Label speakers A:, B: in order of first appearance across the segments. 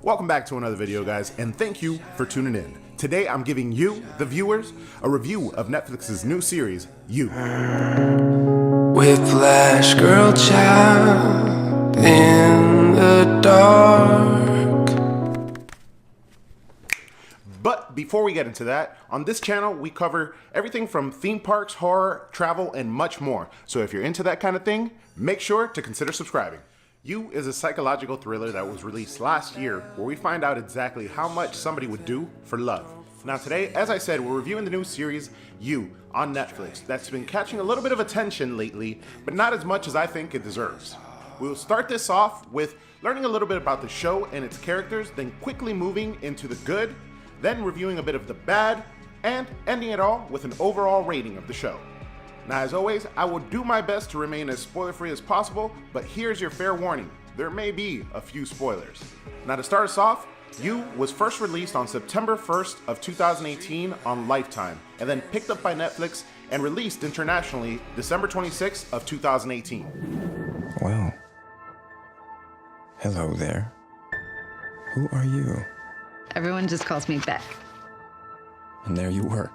A: Welcome back to another video, guys, and thank you for tuning in. Today I'm giving you, the viewers, a review of Netflix's new series, You.
B: Whiplash girl child in the dark.
A: But before we get into that, on this channel we cover everything from theme parks, horror, travel, and much more. So if you're into that kind of thing, make sure to consider subscribing. You is a psychological thriller that was released last year where we find out exactly how much somebody would do for love. Now today, as I said, we're reviewing the new series, You, on Netflix, that's been catching a little bit of attention lately, but not as much as I think it deserves. We'll start this off with learning a little bit about the show and its characters, then quickly moving into the good, then reviewing a bit of the bad, and ending it all with an overall rating of the show. Now, as always, I will do my best to remain as spoiler-free as possible, but here's your fair warning. There may be a few spoilers. Now, to start us off, You was first released on September 1st of 2018 on Lifetime, and then picked up by Netflix and released internationally December 26th of 2018.
C: Well, hello there. Who are you?
D: Everyone just calls me Beck.
C: And there you were.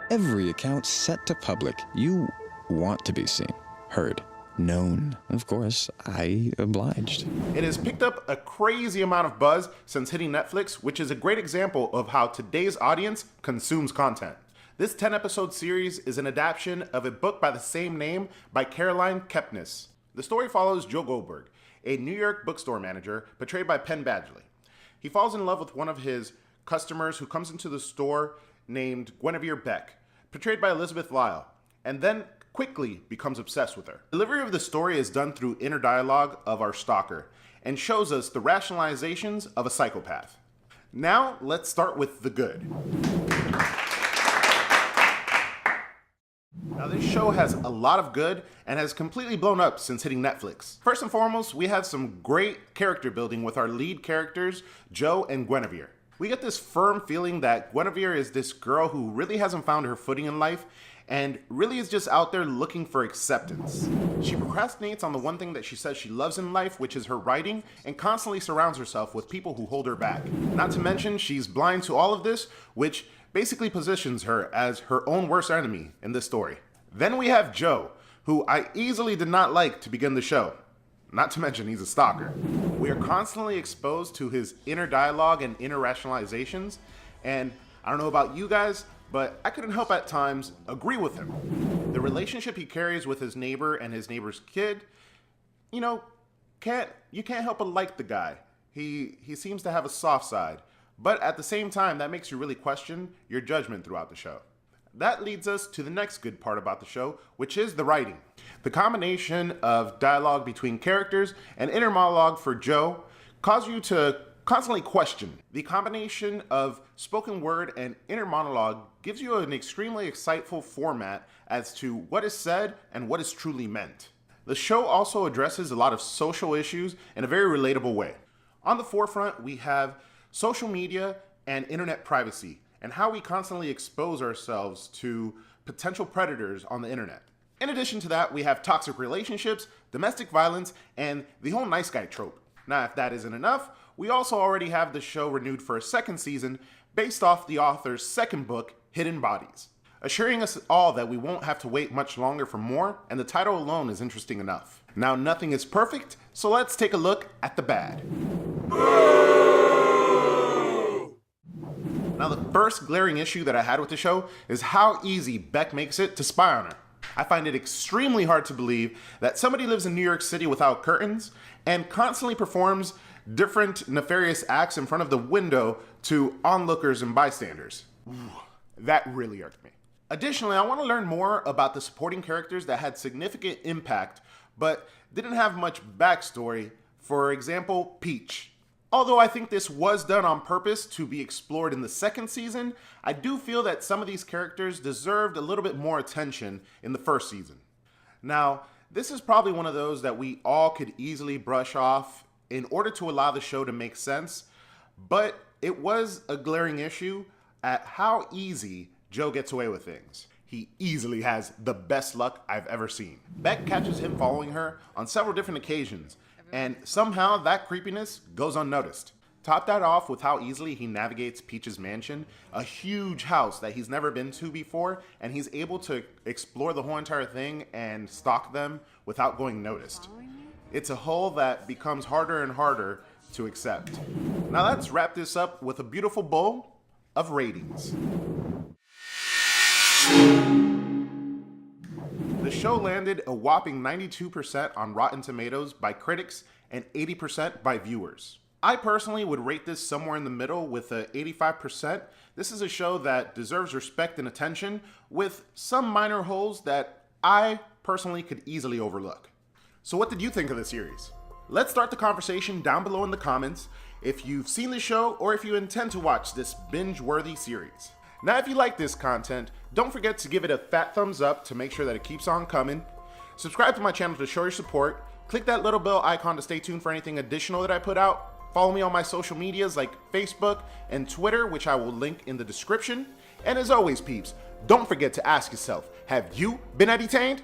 C: Every account set to public. You want to be seen, heard, known. Of course, I obliged.
A: It has picked up a crazy amount of buzz since hitting Netflix, which is a great example of how today's audience consumes content. This 10-episode series is an adaptation of a book by the same name by Caroline Kepnes. The story follows Joe Goldberg, a New York bookstore manager portrayed by Penn Badgley. He falls in love with one of his customers who comes into the store named Guinevere Beck, portrayed by Elizabeth Lyle, and then quickly becomes obsessed with her. Delivery of the story is done through inner dialogue of our stalker and shows us the rationalizations of a psychopath. Now, let's start with the good. Now, this show has a lot of good and has completely blown up since hitting Netflix. First and foremost, we have some great character building with our lead characters, Joe and Guinevere. We get this firm feeling that Guinevere is this girl who really hasn't found her footing in life and really is just out there looking for acceptance. She procrastinates on the one thing that she says she loves in life, which is her writing, and constantly surrounds herself with people who hold her back. Not to mention, she's blind to all of this, which basically positions her as her own worst enemy in this story. Then we have Joe, who I easily did not like to begin the show. Not to mention he's a stalker. We are constantly exposed to his inner dialogue and inner rationalizations, and I don't know about you guys, but I couldn't help at times agree with him. The relationship he carries with his neighbor and his neighbor's kid, you can't help but like the guy. He seems to have a soft side, but at the same time, that makes you really question your judgment throughout the show. That leads us to the next good part about the show, which is the writing. The combination of dialogue between characters and inner monologue for Joe cause you to constantly question. The combination of spoken word and inner monologue gives you an extremely insightful format as to what is said and what is truly meant. The show also addresses a lot of social issues in a very relatable way. On the forefront, we have social media and internet privacy, and how we constantly expose ourselves to potential predators on the internet. In addition to that, we have toxic relationships, domestic violence, and the whole nice guy trope. Now, if that isn't enough, we also already have the show renewed for a second season based off the author's second book, Hidden Bodies, assuring us all that we won't have to wait much longer for more, and the title alone is interesting enough. Now, nothing is perfect, so let's take a look at the bad. Now, the first glaring issue that I had with the show is how easy Beck makes it to spy on her. I find it extremely hard to believe that somebody lives in New York City without curtains and constantly performs different nefarious acts in front of the window to onlookers and bystanders. That really irked me. Additionally, I want to learn more about the supporting characters that had significant impact but didn't have much backstory. For example, Peach. Although I think this was done on purpose to be explored in the second season, I do feel that some of these characters deserved a little bit more attention in the first season. Now, this is probably one of those that we all could easily brush off in order to allow the show to make sense, but it was a glaring issue at how easy Joe gets away with things. He easily has the best luck I've ever seen. Beck catches him following her on several different occasions, and somehow that creepiness goes unnoticed. Top that off with how easily he navigates Peach's mansion, a huge house that he's never been to before, and he's able to explore the whole entire thing and stalk them without going noticed. It's a haul that becomes harder and harder to accept. Now let's wrap this up with a beautiful bowl of ratings. The show landed a whopping 92% on Rotten Tomatoes by critics and 80% by viewers. I personally would rate this somewhere in the middle with a 85%. This is a show that deserves respect and attention with some minor holes that I personally could easily overlook. So what did you think of the series? Let's start the conversation down below in the comments if you've seen the show or if you intend to watch this binge-worthy series. Now, if you like this content, don't forget to give it a fat thumbs up to make sure that it keeps on coming. Subscribe to my channel to show your support. Click that little bell icon to stay tuned for anything additional that I put out. Follow me on my social medias like Facebook and Twitter, which I will link in the description. And as always, peeps, don't forget to ask yourself, have you been entertained?